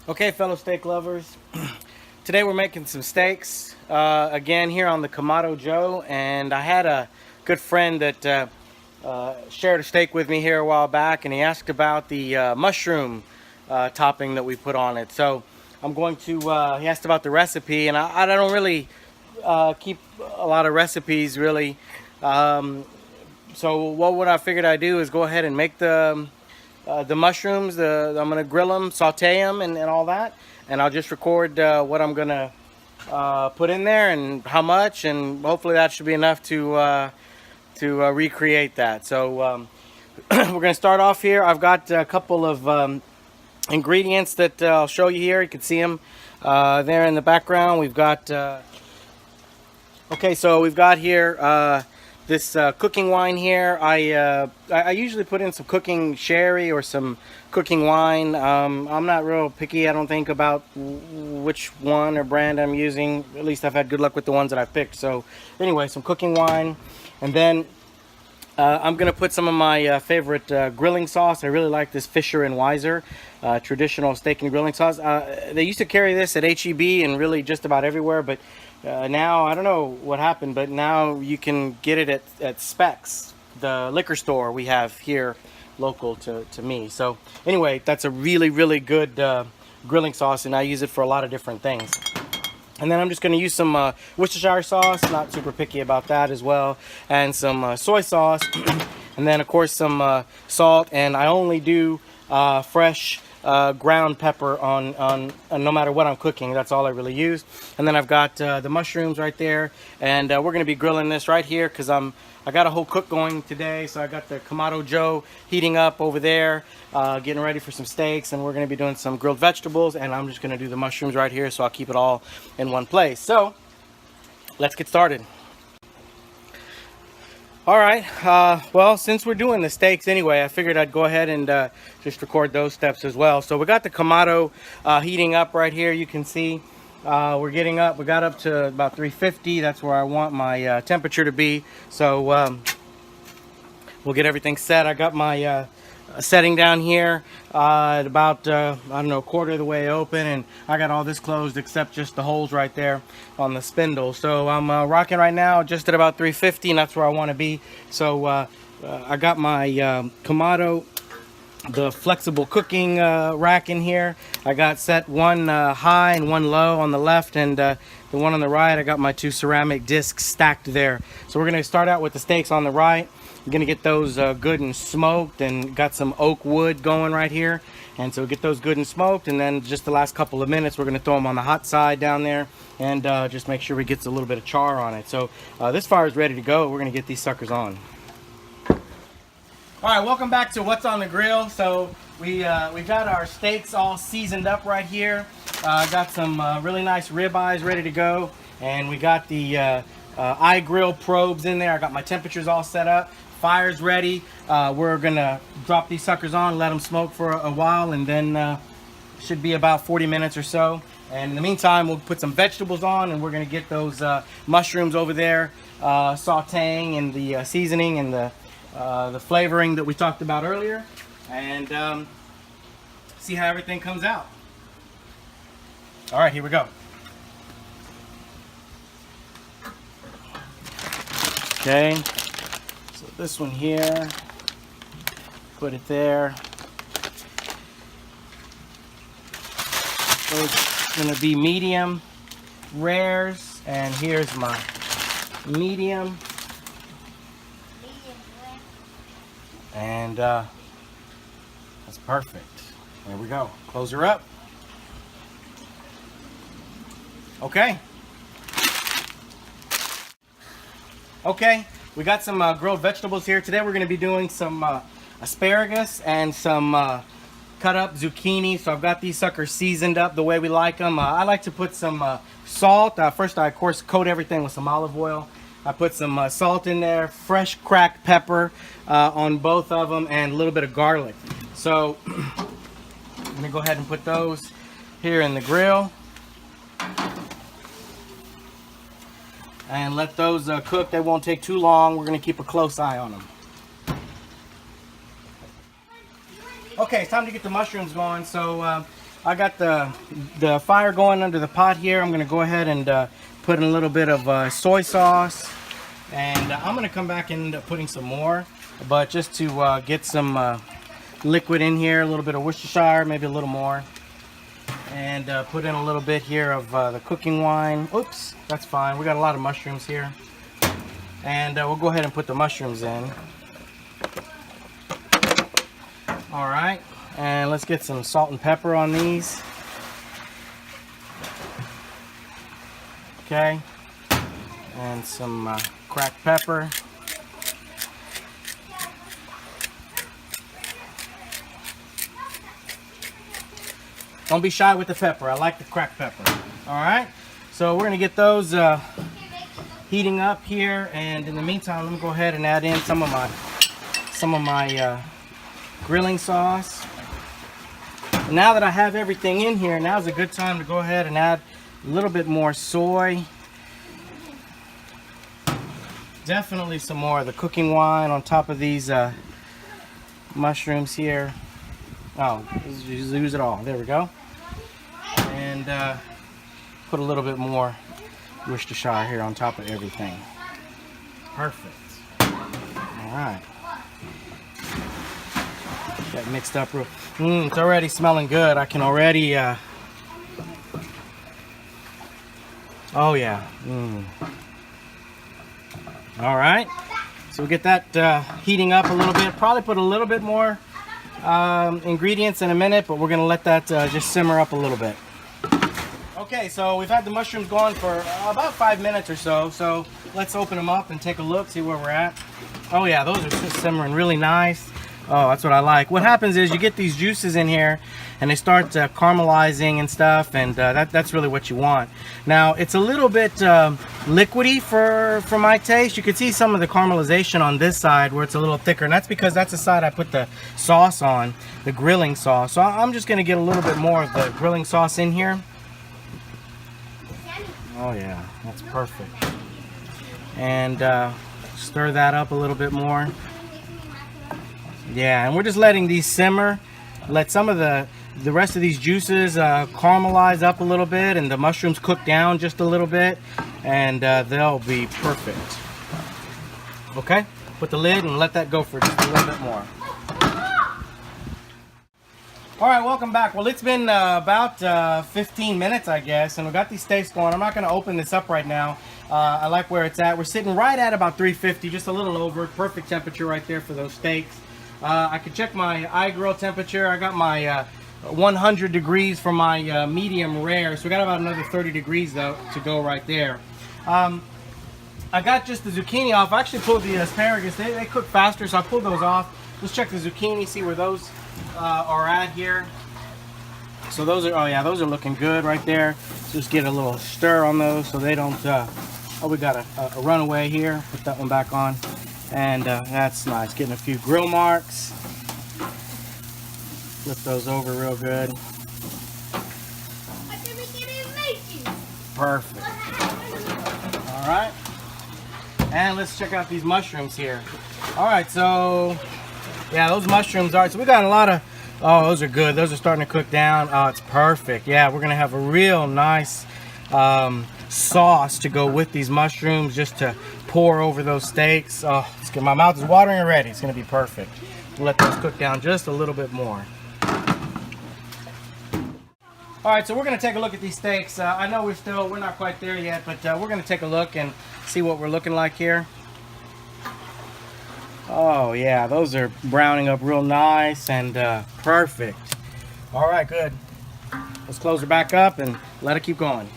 Okay, fellow steak lovers, today we're making some steaks again here on the Kamado Joe, and I had a good friend that shared a steak with me here a while back, and he asked about the mushroom topping that we put on it. So I'm going to, he asked about the recipe, and I don't really keep a lot of recipes really. So what I figured I'd do is go ahead and make the mushrooms. I'm gonna grill them, saute them, and all that, and I'll just record what I'm gonna put in there and how much, and hopefully that should be enough to recreate that. So we're gonna start off here. I've got a couple of ingredients that I'll show you here. You can see them there in the background. We've got okay, so we've got here this cooking wine here. I usually put in some cooking sherry or some cooking wine. I'm not real picky, I don't think, about which one or brand I'm using. At least I've had good luck with the ones that I've picked. So anyway, some cooking wine. And then I'm going to put some of my favorite grilling sauce. I really like this Fisher & Weiser traditional steak and grilling sauce. They used to carry this at H-E-B and really just about everywhere, but now, I don't know what happened, but now you can get it at Specs, the liquor store we have here local to me. So anyway, that's a really, really good grilling sauce, and I use it for a lot of different things. And then I'm just going to use some Worcestershire sauce, not super picky about that as well, and some soy sauce, and then of course some salt, and I only do fresh ground pepper on no matter what I'm cooking. That's all I really use. And then I've got the mushrooms right there, and we're going to be grilling this right here because I got a whole cook going today. So I got the Kamado Joe heating up over there, getting ready for some steaks, and we're going to be doing some grilled vegetables, and I'm just going to do the mushrooms right here, so I'll keep it all in one place. So let's get started. All right, well, since we're doing the steaks anyway, I figured I'd go ahead and just record those steps as well. So we got the Kamado heating up right here. You can see we're getting up. We got up to about 350. That's where I want my temperature to be. So we'll get everything set. I got my setting down here at about I don't know, a quarter of the way open, and I got all this closed except just the holes right there on the spindle. So I'm rocking right now just at about 350, and that's where I want to be. So I got my Kamado, the flexible cooking rack in here. I got set one high and one low on the left, and the one on the right, I got my two ceramic discs stacked there. So we're going to start out with the steaks on the right. I'm gonna get those good and smoked, and got some oak wood going right here, and so get those good and smoked, and then just the last couple of minutes we're gonna throw them on the hot side down there, and just make sure we get a little bit of char on it. So this fire is ready to go. We're gonna get these suckers on. All right, welcome back to What's on the Grill. So we got our steaks all seasoned up right here. Got some really nice ribeyes ready to go, and we got the iGrill probes in there. I got my temperatures all set up. Fire's ready. We're gonna drop these suckers on, let them smoke for a while, and then should be about 40 minutes or so. And in the meantime, we'll put some vegetables on, and we're gonna get those mushrooms over there sauteing, and the seasoning and the flavoring that we talked about earlier, and see how everything comes out. All right, here we go. Okay. This one here, put it there. Those are gonna be medium rares, and here's my medium. And that's perfect. There we go. Close her up. Okay. Okay. We got some grilled vegetables here. Today we're going to be doing some asparagus and some cut up zucchini. So I've got these suckers seasoned up the way we like them. I like to put some salt. First I of course coat everything with some olive oil. I put some salt in there, fresh cracked pepper on both of them, and a little bit of garlic. So I'm going to go ahead and put those here in the grill. And let those cook. They won't take too long. We're going to keep a close eye on them. Okay, it's time to get the mushrooms going. So I got the fire going under the pot here. I'm gonna go ahead and put in a little bit of soy sauce, and I'm gonna come back and end up putting some more, but just to get some liquid in here, a little bit of Worcestershire, maybe a little more, and put in a little bit here of the cooking wine. Oops, that's fine. We got a lot of mushrooms here, and we'll go ahead and put the mushrooms in. All right, and let's get some salt and pepper on these. Okay, and some cracked pepper. Don't be shy with the pepper. I like the cracked pepper. All right, so we're gonna get those heating up here, and in the meantime, let me go ahead and add in some of my grilling sauce. Now that I have everything in here, now's a good time to go ahead and add a little bit more soy. Definitely some more of the cooking wine on top of these mushrooms here. Oh, use it all. There we go. And put a little bit more Worcestershire here on top of everything. Perfect. All right. That mixed up real. It's already smelling good. I can already. Oh yeah. All right. So we'll get that heating up a little bit. Probably put a little bit more ingredients in a minute, but we're gonna let that just simmer up a little bit. Okay, so we've had the mushrooms going for about 5 minutes or so. So let's open them up and take a look, see where we're at. Oh yeah, those are just simmering really nice. Oh, that's what I like. What happens is you get these juices in here and they start caramelizing and stuff, and that's really what you want. Now, it's a little bit liquidy for my taste. You can see some of the caramelization on this side where it's a little thicker, and that's because that's the side I put the sauce on, the grilling sauce. So I'm just going to get a little bit more of the grilling sauce in here. Oh yeah, that's perfect. And stir that up a little bit more. Yeah, and we're just letting these simmer. Let some of the rest of these juices caramelize up a little bit, and the mushrooms cook down just a little bit, and they'll be perfect. Okay, put the lid and let that go for just a little bit more. All right, welcome back. Well, it's been about 15 minutes, I guess, and we got these steaks going. I'm not going to open this up right now. I like where it's at. We're sitting right at about 350, just a little over. Perfect temperature right there for those steaks. I could check my iGrill temperature. I got my 100 degrees for my medium rare, so we got about another 30 degrees though to go right there. I got just the zucchini off. I actually pulled the asparagus. They cook faster, so I pulled those off. Let's check the zucchini, see where those are at here. So those are, oh yeah, those are looking good right there. Just get a little stir on those so they don't, oh, we got a runaway here. Put that one back on. And that's nice. Getting a few grill marks. Flip those over real good. Perfect. All right. And let's check out these mushrooms here. All right, so yeah, those mushrooms are, so we got a lot of, oh, those are good. Those are starting to cook down. Oh, it's perfect. Yeah, we're gonna have a real nice sauce to go with these mushrooms, just to pour over those steaks. Oh, it's good. My mouth is watering already. It's gonna be perfect. We'll let those cook down just a little bit more. All right, so we're gonna take a look at these steaks. I know we're not quite there yet, but we're gonna take a look and see what we're looking like here. Oh yeah, those are browning up real nice and perfect. All right, good. Let's close her back up and let it keep going.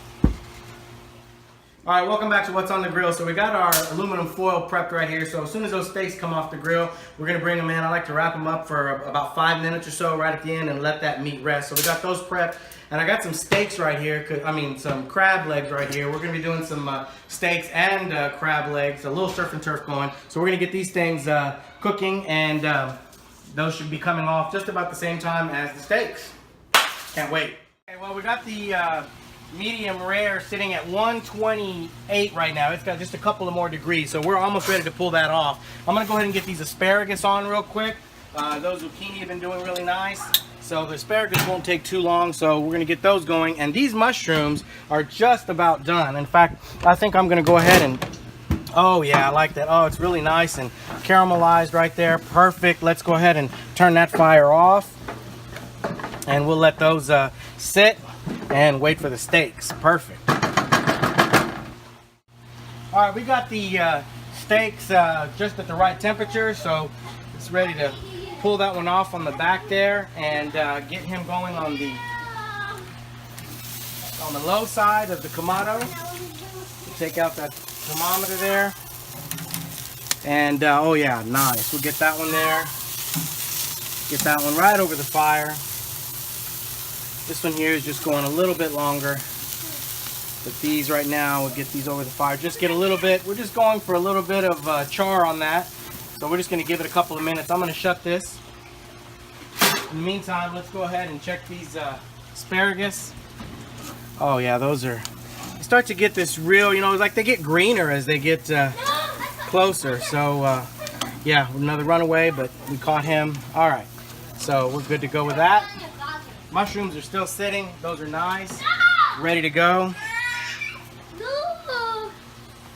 All right, welcome back to What's on the Grill. So we got our aluminum foil prepped right here. So as soon as those steaks come off the grill, we're gonna bring them in. I like to wrap them up for about 5 minutes or so right at the end and let that meat rest. So we got those prepped. And I got some steaks right here, some crab legs right here. We're gonna be doing some steaks and crab legs, a little surf and turf going. So we're gonna get these things cooking, and those should be coming off just about the same time as the steaks. Can't wait. Okay, well, we got the medium rare sitting at 128 right now. It's got just a couple of more degrees, so we're almost ready to pull that off. I'm gonna go ahead and get these asparagus on real quick. Those zucchini have been doing really nice. So the asparagus won't take too long, so we're gonna get those going. And these mushrooms are just about done. In fact, I think I'm gonna go ahead and, oh yeah, I like that. Oh, it's really nice and caramelized right there. Perfect. Let's go ahead and turn that fire off. And we'll let those sit and wait for the steaks. Perfect. All right, we got the steaks just at the right temperature, so it's ready to pull that one off on the back there and get him going on the low side of the Kamado. Take out that thermometer there, and oh yeah, nice. We'll get that one there. Get that one right over the fire. This one here is just going a little bit longer, but these right now, we'll get these over the fire. Just get a little bit. We're just going for a little bit of char on that, so we're just going to give it a couple of minutes. I'm going to shut this. In the meantime, let's go ahead and check these asparagus. Oh yeah, those are. You start to get this real, you know, like they get greener as they get closer. So yeah, another runaway, but we caught him. All right, so we're good to go with that. Mushrooms are still sitting. Those are nice, ready to go.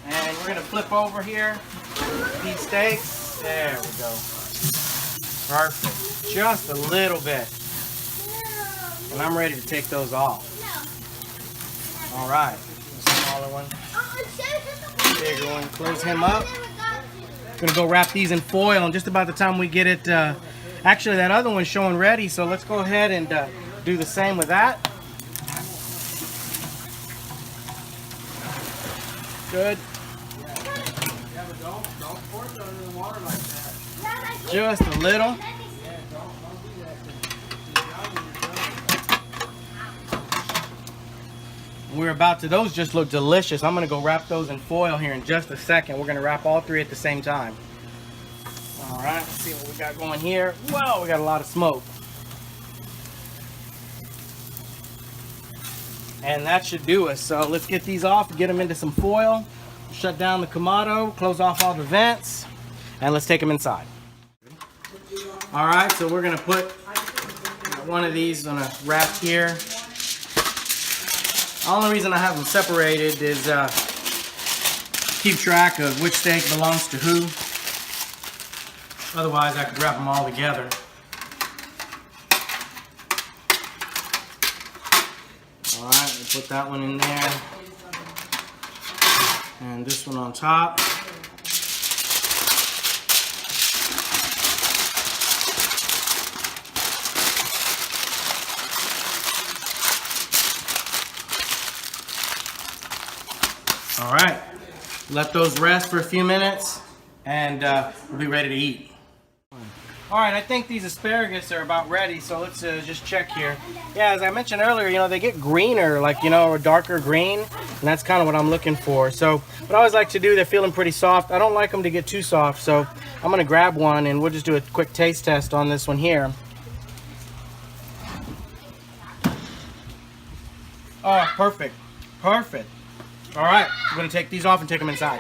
And we're gonna flip over here these steaks. There we go. Perfect. Just a little bit. And I'm ready to take those off. All right. Smaller one. Bigger one. Close him up. Gonna go wrap these in foil, and just about the time we get it, actually that other one's showing ready, so let's go ahead and do the same with that. Good. Just a little. We're about to, those just look delicious. I'm gonna go wrap those in foil here in just a second. We're gonna wrap all three at the same time. All right, let's see what we got going here. Whoa, we got a lot of smoke. And that should do us. So let's get these off, get them into some foil, shut down the Kamado, close off all the vents, and let's take them inside. All right, so we're gonna put one of these on a wrap here. The only reason I have them separated is keep track of which steak belongs to who. Otherwise, I could wrap them all together. All right, we'll put that one in there. And this one on top. All right, let those rest for a few minutes, and we'll be ready to eat. All right, I think these asparagus are about ready, so let's just check here. Yeah, as I mentioned earlier, you know, they get greener, like, you know, a darker green, and that's kind of what I'm looking for. So what I always like to do, they're feeling pretty soft. I don't like them to get too soft, so I'm gonna grab one, and we'll just do a quick taste test on this one here. Oh, perfect, perfect. All right, we're gonna take these off and take them inside.